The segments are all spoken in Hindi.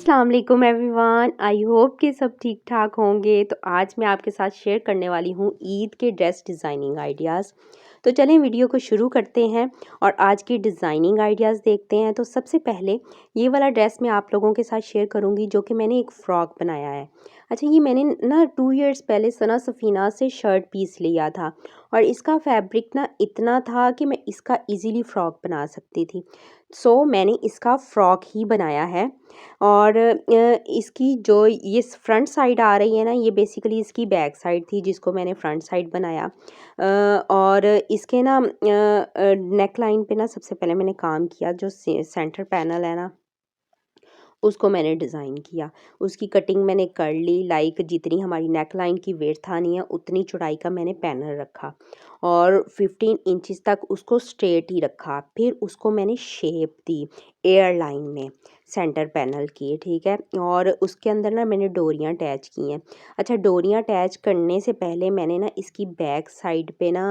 अस्सलाम वालेकुम एवरीवन। आई होप कि सब ठीक ठाक होंगे। तो आज मैं आपके साथ शेयर करने वाली हूँ ईद के ड्रेस डिज़ाइनिंग आइडियाज़। तो चलें वीडियो को शुरू करते हैं और आज की डिज़ाइनिंग आइडियाज़ देखते हैं। तो सबसे पहले ये वाला ड्रेस मैं आप लोगों के साथ शेयर करूँगी जो कि मैंने एक फ़्रॉक बनाया है। अच्छा, ये मैंने ना 2 इयर्स पहले सना सफ़ीना से शर्ट पीस लिया था और इसका फैब्रिक ना इतना था कि मैं इसका ईज़िली फ़्रॉक बना सकती थी। सो मैंने इसका फ़्रॉक ही बनाया है। और इसकी जो ये फ्रंट साइड आ रही है ना, ये बेसिकली इसकी बैक साइड थी जिसको मैंने फ्रंट साइड बनाया। और इसके ना नेक लाइन पे ना सबसे पहले मैंने काम किया, जो सेंटर पैनल है ना उसको मैंने डिज़ाइन किया। उसकी कटिंग मैंने कर ली, लाइक जितनी हमारी नेक लाइन की विड्थ आनी है उतनी चौड़ाई का मैंने पैनल रखा और 15 इंचेस तक उसको स्ट्रेट ही रखा। फिर उसको मैंने शेप दी एयर लाइन में सेंटर पैनल की, ठीक है। और उसके अंदर ना मैंने डोरियाँ अटैच की हैं। अच्छा, डोरियाँ अटैच करने से पहले मैंने ना इसकी बैक साइड पे ना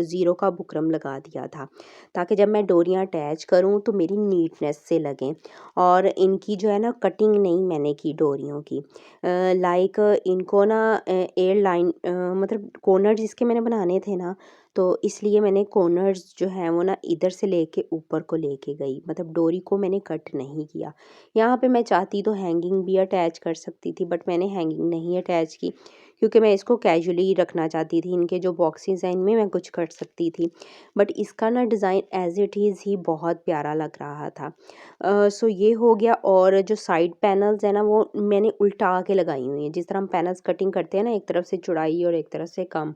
ज़ीरो का बुकरम लगा दिया था, ताकि जब मैं डोरियाँ अटैच करूँ तो मेरी नीटनेस से लगें। और इनकी जो है ना कटिंग नहीं मैंने की डोरियों की, लाइक इनको ना एयर लाइन मतलब कॉर्नर जिसके मैंने बनाने थे ना, तो इसलिए मैंने कॉर्नर्स जो हैं वो ना इधर से लेके ऊपर को लेके गई, मतलब डोरी को मैंने कट नहीं किया। यहाँ पे मैं चाहती तो हैंगिंग भी अटैच कर सकती थी, बट मैंने हैंगिंग नहीं अटैच की क्योंकि मैं इसको कैजुअली रखना चाहती थी। इनके जो बॉक्सेस हैं इनमें मैं कुछ कर सकती थी, बट इसका ना डिज़ाइन एज इट इज़ ही बहुत प्यारा लग रहा था। सो ये हो गया। और जो साइड पैनल्स है ना वो मैंने उल्टा के लगाई हुई हैं, जिस तरह हम पैनल्स कटिंग करते हैं ना, एक तरफ से चौड़ाई और एक तरफ से कम,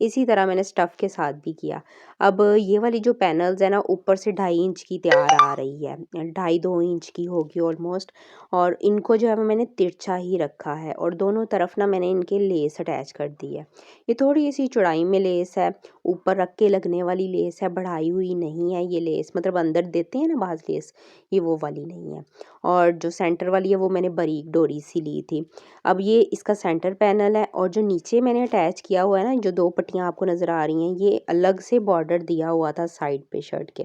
इसी तरह मैंने स्टफ़ के साथ भी किया। अब ये वाली जो पैनल्स है ना ऊपर से 2.5 इंच की तैयार आ रही है, 2.5-2 इंच की होगी ऑलमोस्ट। और इनको जो है मैंने तिरछा ही रखा है और दोनों तरफ ना मैंने इनके लेस अटैच कर दी है। ये थोड़ी सी चौड़ाई में लेस है, ऊपर रख के लगने वाली लेस है, बढ़ाई हुई नहीं है ये लेस, मतलब अंदर देते हैं ना बाज़ लेस, ये वो वाली नहीं है। और जो सेंटर वाली है वो मैंने बारीक डोरी सी ली थी। अब ये इसका सेंटर पैनल है और जो नीचे मैंने अटैच किया हुआ है ना, जो 2 पट्टियाँ आपको नज़र आ रही हैं, ये अलग से बॉर्डर दिया हुआ था साइड पे शर्ट के।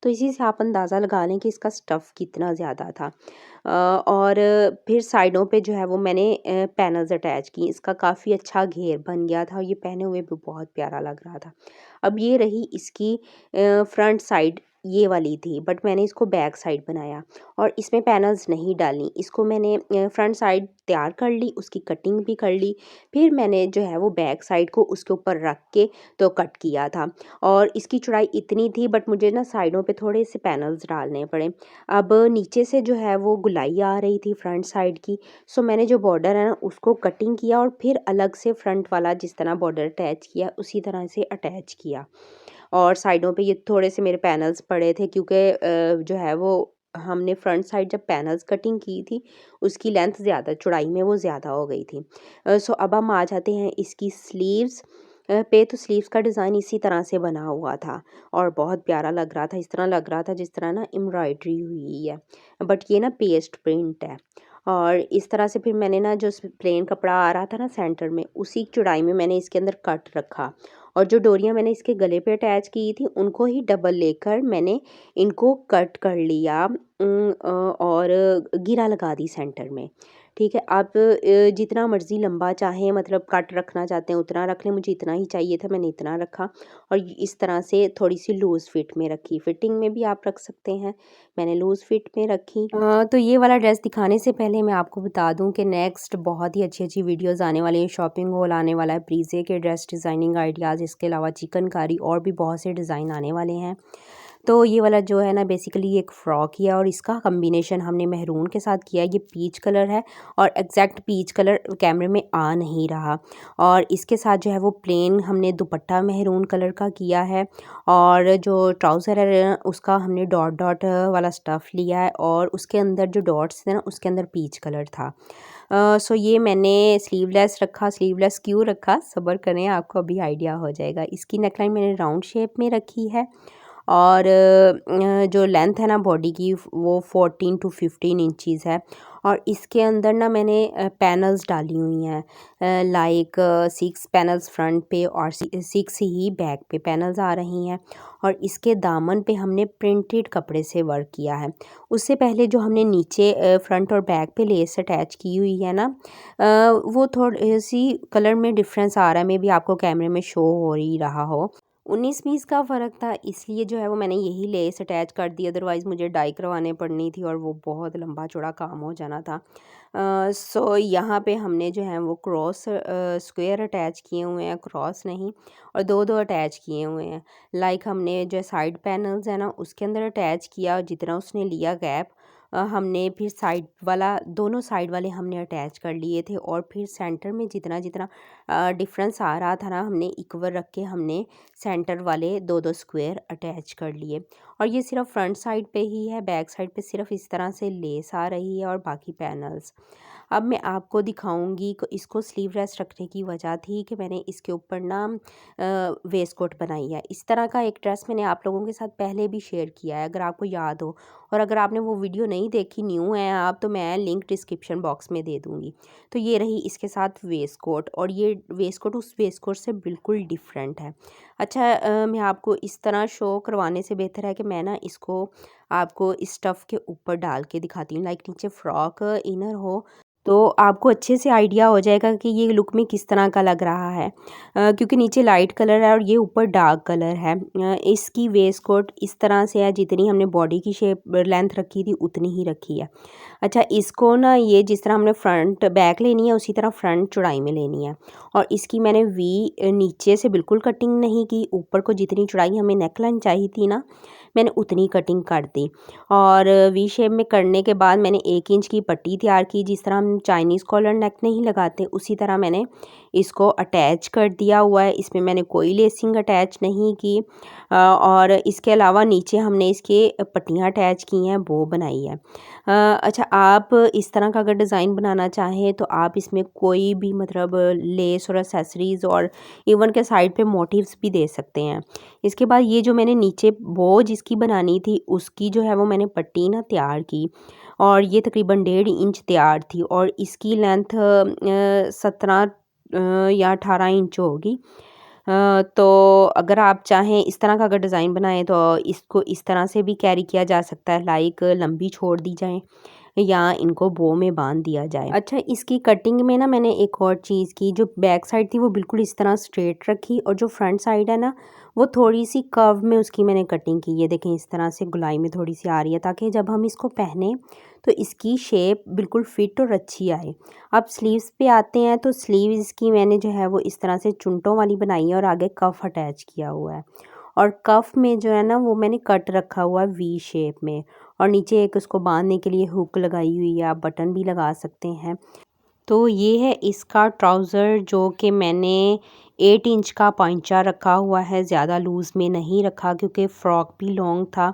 तो इसी से आप अंदाज़ा लगा लें कि इसका स्टफ़ कितना ज़्यादा था। और फिर साइडों पे जो है वो मैंने पैनल्स अटैच की। इसका काफ़ी अच्छा घेर बन गया था और ये पहने हुए भी बहुत प्यारा लग रहा था। अब ये रही इसकी फ्रंट साइड, ये वाली थी, बट मैंने इसको बैक साइड बनाया और इसमें पैनल्स नहीं डाली। इसको मैंने फ्रंट साइड तैयार कर ली, उसकी कटिंग भी कर ली, फिर मैंने जो है वो बैक साइड को उसके ऊपर रख के तो कट किया था। और इसकी चौड़ाई इतनी थी, बट मुझे ना साइडों पे थोड़े से पैनल्स डालने पड़े। अब नीचे से जो है वो गुलाई आ रही थी फ्रंट साइड की, सो मैंने जो बॉर्डर है ना उसको कटिंग किया और फिर अलग से फ्रंट वाला जिस तरह बॉर्डर अटैच किया उसी तरह से अटैच किया। और साइडों पे ये थोड़े से मेरे पैनल्स पड़े थे क्योंकि जो है वो हमने फ्रंट साइड जब पैनल्स कटिंग की थी उसकी लेंथ ज़्यादा, चौड़ाई में वो ज़्यादा हो गई थी। सो अब हम आ जाते हैं इसकी स्लीव्स पे। तो स्लीव्स का डिज़ाइन इसी तरह से बना हुआ था और बहुत प्यारा लग रहा था। इस तरह लग रहा था जिस तरह ना एम्ब्रॉयडरी हुई है, बट ये ना पेस्ट प्रिंट है। और इस तरह से फिर मैंने ना जो प्लेन कपड़ा आ रहा था ना सेंटर में, उसी चौड़ाई में मैंने इसके अंदर कट रखा और जो डोरियां मैंने इसके गले पे अटैच की थी उनको ही डबल लेकर मैंने इनको कट कर लिया और गिरा लगा दी सेंटर में। ठीक है, आप जितना मर्ज़ी लंबा चाहें, मतलब कट रखना चाहते हैं उतना रख लें। मुझे इतना ही चाहिए था, मैंने इतना रखा और इस तरह से थोड़ी सी लूज़ फिट में रखी। फिटिंग में भी आप रख सकते हैं, मैंने लूज़ फिट में रखी। तो ये वाला ड्रेस दिखाने से पहले मैं आपको बता दूं कि नेक्स्ट बहुत ही अच्छी अच्छी वीडियोस आने वाली हैं। शॉपिंग हॉल आने वाला है, प्रीजे के ड्रेस डिज़ाइनिंग आइडियाज़, इसके अलावा चिकनकारी और भी बहुत से डिज़ाइन आने वाले हैं। तो ये वाला जो है ना बेसिकली एक फ़्रॉक ही है और इसका कम्बिनेशन हमने मेहरून के साथ किया है। ये पीच कलर है और एग्जैक्ट पीच कलर कैमरे में आ नहीं रहा। और इसके साथ जो है वो प्लेन हमने दुपट्टा मेहरून कलर का किया है और जो ट्राउज़र है उसका हमने डॉट डॉट वाला स्टफ़ लिया है और उसके अंदर जो डॉट्स थे ना उसके अंदर पीच कलर था। सो ये मैंने स्लीवलेस रखा। स्लीवलेस क्यों रखा, सब्र करें, आपको अभी आइडिया हो जाएगा। इसकी नेकलाइन मैंने राउंड शेप में रखी है और जो लेंथ है ना बॉडी की वो 14 to 15 इंचज़ है। और इसके अंदर ना मैंने पैनल्स डाली हुई हैं, लाइक 6 पैनल्स फ्रंट पे और 6 ही बैक पे पैनल्स आ रही हैं। और इसके दामन पे हमने प्रिंटेड कपड़े से वर्क किया है। उससे पहले जो हमने नीचे फ्रंट और बैक पे लेस अटैच की हुई है ना, वो थोड़ी सी कलर में डिफरेंस आ रहा है, मे बी आपको कैमरे में शो हो ही रहा हो। 19-20 का फ़र्क था, इसलिए जो है वो मैंने यही लेस अटैच कर दी, अदरवाइज़ मुझे डाई करवाने पड़नी थी और वो बहुत लंबा चौड़ा काम हो जाना था। सो यहाँ पे हमने जो है वो क्रॉस स्क्वायर अटैच किए हुए हैं, क्रॉस नहीं, और दो दो अटैच किए हुए हैं। लाइक हमने जो साइड पैनल्स है ना उसके अंदर अटैच किया, जितना उसने लिया गैप हमने फिर साइड वाला, दोनों साइड वाले हमने अटैच कर लिए थे। और फिर सेंटर में जितना जितना डिफरेंस आ रहा था ना, हमने इक्वल रख के हमने सेंटर वाले दो दो स्क्वायर अटैच कर लिए। और ये सिर्फ फ्रंट साइड पे ही है, बैक साइड पे सिर्फ इस तरह से लेस आ रही है और बाकी पैनल्स। अब मैं आपको दिखाऊंगी कि इसको स्लीवलेस रखने की वजह थी कि मैंने इसके ऊपर ना वेस्ट कोट बनाई है। इस तरह का एक ड्रेस मैंने आप लोगों के साथ पहले भी शेयर किया है, अगर आपको याद हो। और अगर आपने वो वीडियो नहीं देखी, न्यू हैं आप, तो मैं लिंक डिस्क्रिप्शन बॉक्स में दे दूँगी। तो ये रही इसके साथ वेस्ट कोट, और ये वेस्ट कोट उस वेस्ट कोट से बिल्कुल डिफरेंट है। अच्छा, मैं आपको इस तरह शो करवाने से बेहतर है कि मैं ना इसको आपको इस स्टफ़ के ऊपर डाल के दिखाती हूँ। लाइक नीचे फ्रॉक इनर हो तो आपको अच्छे से आइडिया हो जाएगा कि ये लुक में किस तरह का लग रहा है, क्योंकि नीचे लाइट कलर है और ये ऊपर डार्क कलर है। इसकी वेस्ट कोट इस तरह से है, जितनी हमने बॉडी की शेप लेंथ रखी थी उतनी ही रखी है। अच्छा, इसको ना ये जिस तरह हमने फ्रंट बैक लेनी है उसी तरह फ्रंट चौड़ाई में लेनी है। और इसकी मैंने वी नीचे से बिल्कुल कटिंग नहीं की, ऊपर को जितनी चौड़ाई हमें नेक लाइन चाहिए थी ना, मैंने उतनी कटिंग कर दी। और वी शेप में करने के बाद मैंने 1 इंच की पट्टी तैयार की, जिस तरह हम चाइनीज़ कॉलर नेक नहीं लगाते उसी तरह मैंने इसको अटैच कर दिया हुआ है। इसमें मैंने कोई लेसिंग अटैच नहीं की, और इसके अलावा नीचे हमने इसके पट्टियाँ अटैच की हैं, वो बनाई है। अच्छा, आप इस तरह का अगर डिज़ाइन बनाना चाहें तो आप इसमें कोई भी मतलब लेस और एक्सेसरीज़ और इवन के साइड पे मोटिव्स भी दे सकते हैं। इसके बाद ये जो मैंने नीचे बो जिसकी बनानी थी उसकी जो है वो मैंने पट्टी ना तैयार की, और ये तकरीबन 1.5 इंच तैयार थी। और इसकी लेंथ 17 या 18 इंच होगी। तो अगर आप चाहें इस तरह का अगर डिज़ाइन बनाएं तो इसको इस तरह से भी कैरी किया जा सकता है, लाइक लंबी छोड़ दी जाए या इनको बो में बांध दिया जाए। अच्छा, इसकी कटिंग में ना मैंने एक और चीज़ की, जो बैक साइड थी वो बिल्कुल इस तरह स्ट्रेट रखी, और जो फ्रंट साइड है ना वो थोड़ी सी कर्व में उसकी मैंने कटिंग की। ये देखें इस तरह से गुलाई में थोड़ी सी आ रही है, ताकि जब हम इसको पहने तो इसकी शेप बिल्कुल फिट और अच्छी आए। अब स्लीव्स पे आते हैं, तो स्लीव्स की मैंने जो है वो इस तरह से चुनटों वाली बनाई है और आगे कफ अटैच किया हुआ है। और कफ में जो है ना वो मैंने कट रखा हुआ है वी शेप में, और नीचे एक उसको बांधने के लिए हुक लगाई हुई है, आप बटन भी लगा सकते हैं। तो ये है इसका ट्राउज़र, जो कि मैंने 8 इंच का पॉइंचा रखा हुआ है, ज़्यादा लूज़ में नहीं रखा क्योंकि फ़्रॉक भी लॉन्ग था।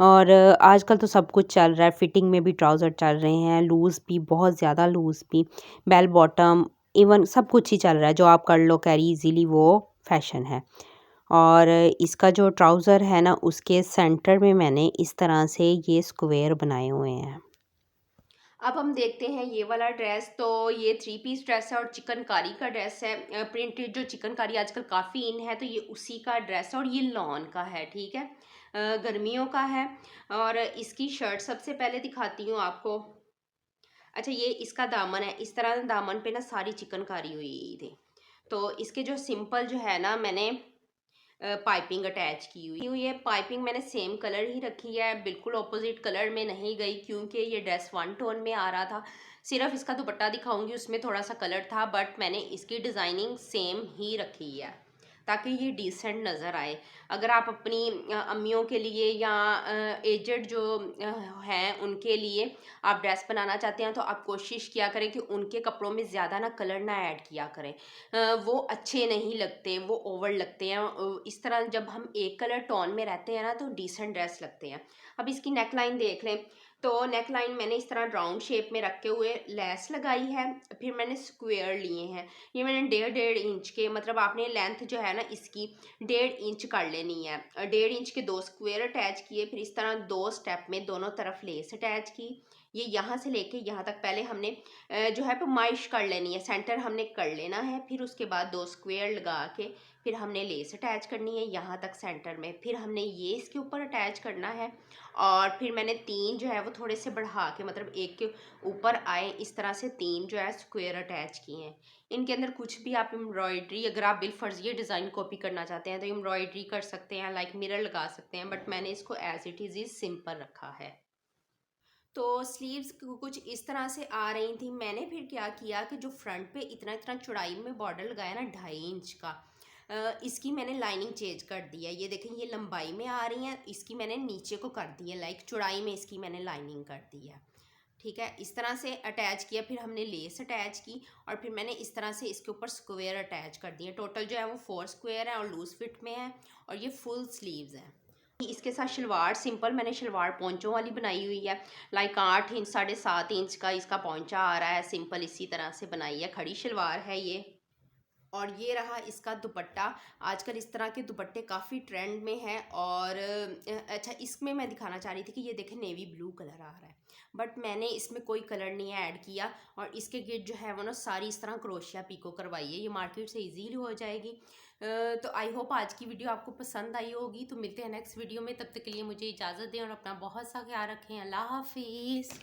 और आजकल तो सब कुछ चल रहा है, फिटिंग में भी ट्राउज़र चल रहे हैं, लूज़ भी, बहुत ज़्यादा लूज़ भी, बेल बॉटम, इवन सब कुछ ही चल रहा है, जो आप कर लो कैरी इजीली वो फैशन है। और इसका जो ट्राउज़र है ना उसके सेंटर में मैंने इस तरह से ये स्क्वायर बनाए हुए हैं। अब हम देखते हैं ये वाला ड्रेस। तो ये 3 पीस ड्रेस है और चिकनकारी का ड्रेस है, प्रिंटेड, जो चिकनकारी आजकल काफ़ी इन है, तो ये उसी का ड्रेस है और ये लॉन का है, ठीक है, गर्मियों का है। और इसकी शर्ट सबसे पहले दिखाती हूँ आपको। अच्छा, ये इसका दामन है, इस तरह दामन पे ना सारी चिकनकारी हुई थी। तो इसके जो सिंपल जो है ना मैंने पाइपिंग अटैच की हुई है। पाइपिंग मैंने सेम कलर ही रखी है, बिल्कुल ऑपोजिट कलर में नहीं गई, क्योंकि ये ड्रेस वन टोन में आ रहा था। सिर्फ इसका दुपट्टा दिखाऊंगी, उसमें थोड़ा सा कलर था, बट मैंने इसकी डिज़ाइनिंग सेम ही रखी है ताकि ये डिसेंट नज़र आए। अगर आप अपनी अम्मियों के लिए या एजेड जो हैं उनके लिए आप ड्रेस बनाना चाहते हैं, तो आप कोशिश किया करें कि उनके कपड़ों में ज़्यादा ना कलर ना ऐड किया करें। वो अच्छे नहीं लगते, वो ओवर लगते हैं। इस तरह जब हम एक कलर टोन में रहते हैं ना तो डिसेंट ड्रेस लगते हैं। अब इसकी नेक लाइन देख लें, तो नेक लाइन मैंने इस तरह राउंड शेप में रखे हुए लेस लगाई है। फिर मैंने स्क्वायर लिए हैं, ये मैंने 1.5 इंच के, मतलब आपने लेंथ जो है ना इसकी 1.5 इंच कर लेनी है। 1.5 इंच के 2 स्क्वायर अटैच किए, फिर इस तरह 2 स्टेप में दोनों तरफ लेस अटैच की। ये यहाँ से लेके यहाँ तक पहले हमने जो है पैमाइश कर लेनी है, सेंटर हमने कर लेना है। फिर उसके बाद 2 स्क्वायर लगा के फिर हमने लेस अटैच करनी है यहाँ तक सेंटर में। फिर हमने ये इसके ऊपर अटैच करना है, और फिर मैंने 3 जो है वो थोड़े से बढ़ा के, मतलब एक के ऊपर आए इस तरह से 3 जो है स्क्वायर अटैच किए हैं। इनके अंदर कुछ भी आप एम्ब्रॉयडरी, अगर आप बिलफर्ज ये डिज़ाइन कॉपी करना चाहते हैं तो एम्ब्रॉयडरी कर सकते हैं, लाइक मिरर लगा सकते हैं, बट मैंने इसको एज इट इज़ सिंपल रखा है। तो स्लीव्स कुछ इस तरह से आ रही थी। मैंने फिर क्या किया कि जो फ्रंट पे इतना इतना चौड़ाई में बॉर्डर लगाया ना 2.5 इंच का, इसकी मैंने लाइनिंग चेंज कर दी है। ये देखें, ये लंबाई में आ रही है, इसकी मैंने नीचे को कर दी है, लाइक चौड़ाई में इसकी मैंने लाइनिंग कर दी है। ठीक है, इस तरह से अटैच किया। फिर हमने लेस अटैच की, और फिर मैंने इस तरह से इसके ऊपर स्क्वायर अटैच कर दिए। टोटल जो है वो 4 स्क्वायर है और लूज फिट में है, और ये फुल स्लीव्स हैं। इसके साथ शलवार सिंपल मैंने शलवार पोंचों वाली बनाई हुई है, लाइक 8 इंच 7.5 इंच का इसका पोंचा आ रहा है, सिंपल इसी तरह से बनाई है, खड़ी शलवार है ये। और ये रहा इसका दुपट्टा। आजकल इस तरह के दुपट्टे काफ़ी ट्रेंड में है। और अच्छा, इसमें मैं दिखाना चाह रही थी कि ये देखें नेवी ब्लू कलर आ रहा है, बट मैंने इसमें कोई कलर नहीं ऐड किया। और इसके गिट जो है वो ना सारी इस तरह क्रोशिया पीको करवाई है, ये मार्केट से इजीली हो जाएगी। तो आई होप आज की वीडियो आपको पसंद आई होगी। तो मिलते हैं नेक्स्ट वीडियो में, तब तक के लिए मुझे इजाज़त दें और अपना बहुत सा ख्याल रखें। अल्लाह हाफिज़।